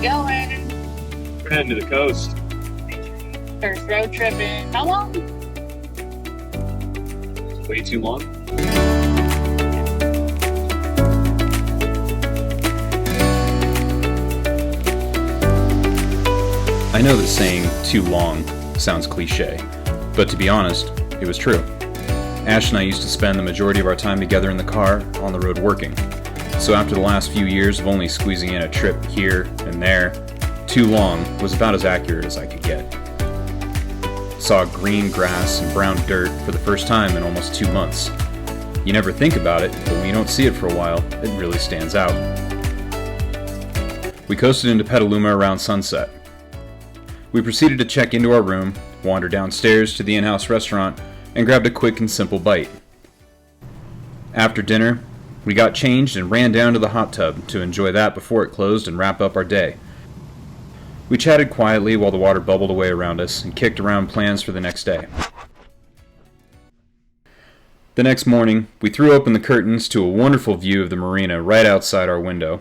Going. We're heading to the coast. First road trip in how long? Way too long. I know that saying too long sounds cliche, but to be honest, it was true. Ash and I used to spend the majority of our time together in the car on the road working. So after the last few years of only squeezing in a trip here and there, too long was about as accurate as I could get. Saw green grass and brown dirt for the first time in almost 2 months. You never think about it, but when you don't see it for a while, it really stands out. We coasted into Petaluma around sunset. We proceeded to check into our room, wander downstairs to the in-house restaurant, and grabbed a quick and simple bite. After dinner, we got changed and ran down to the hot tub to enjoy that before it closed and wrap up our day. We chatted quietly while the water bubbled away around us and kicked around plans for the next day. The next morning, we threw open the curtains to a wonderful view of the marina right outside our window.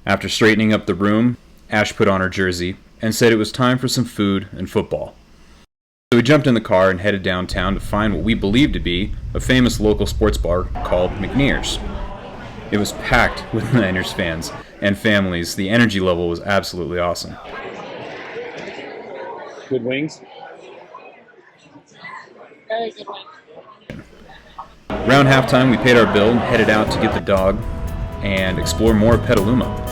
After straightening up the room, Ash put on her jersey and said it was time for some food and football. So we jumped in the car and headed downtown to find what we believed to be a famous local sports bar called McNears. It was packed with Niners fans and families. The energy level was absolutely awesome. Good wings. Very good one. Around halftime, we paid our bill and headed out to get the dog and explore more of Petaluma.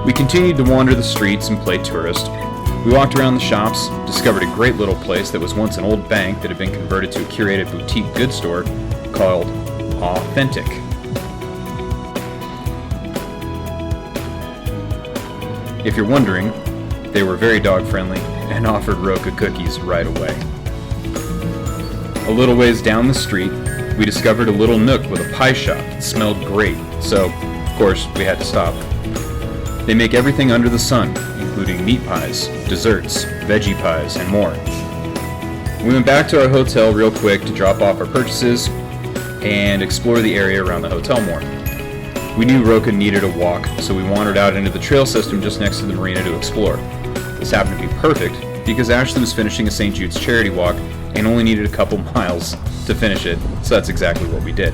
We continued to wander the streets and play tourist. We walked around the shops, discovered a great little place that was once an old bank that had been converted to a curated boutique goods store called Thentic. If you're wondering, they were very dog-friendly and offered Roka cookies right away. A little ways down the street, we discovered a little nook with a pie shop that smelled great, so, of course, we had to stop. They make everything under the sun, including meat pies, desserts, veggie pies, and more. We went back to our hotel real quick to drop off our purchases and explore the area around the hotel more. We knew Roka needed a walk, so we wandered out into the trail system just next to the marina to explore. This happened to be perfect because Ashley was finishing a St. Jude's charity walk and only needed a couple miles to finish it, so that's exactly what we did.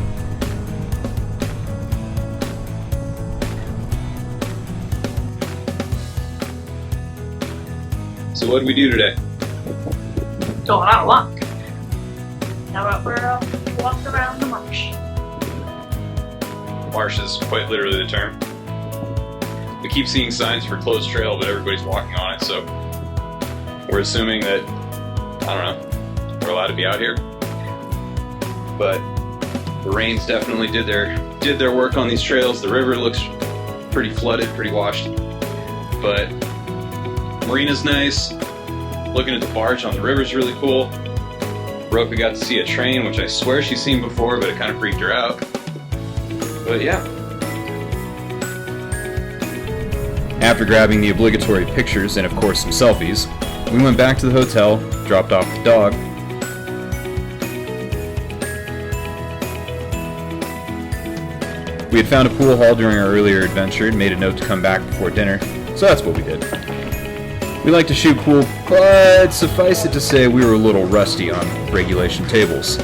So what did we do today? Going out a walk. How about we're walk around the marsh? Marsh is quite literally the term. We keep seeing signs for closed trail, but everybody's walking on it, so we're assuming that, I don't know, we're allowed to be out here. But the rains definitely did their work on these trails. The river looks pretty flooded, pretty washed, but marina's nice. Looking at the barge on the river's really cool. Roka got to see a train, which I swear she's seen before, but it kind of freaked her out. But yeah. After grabbing the obligatory pictures and of course some selfies, we went back to the hotel, dropped off the dog, we had found a pool hall during our earlier adventure and made a note to come back before dinner, so that's what we did. We like to shoot pool, but suffice it to say we were a little rusty on regulation tables.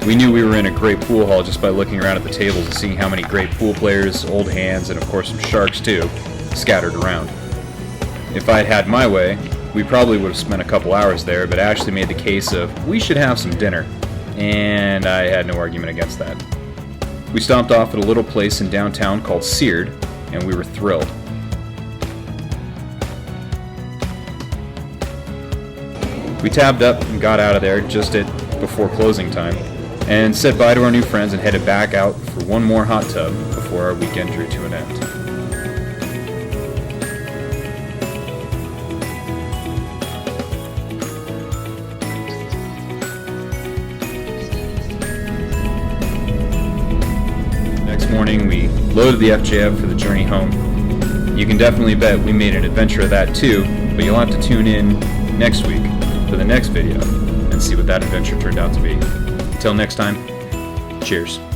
We knew we were in a great pool hall just by looking around at the tables and seeing how many great pool players, old hands, and of course some sharks too, scattered around. If I'd had my way, we probably would have spent a couple hours there, but Ashley made the case of we should have some dinner, and I had no argument against that. We stopped off at a little place in downtown called Seared, and we were thrilled. We tabbed up and got out of there just before closing time, and said bye to our new friends and headed back out for one more hot tub before our weekend drew to an end. Next morning, we loaded the FJF for the journey home. You can definitely bet we made an adventure of that too, but you'll have to tune in next week for the next video and see what that adventure turned out to be. Until next time, cheers.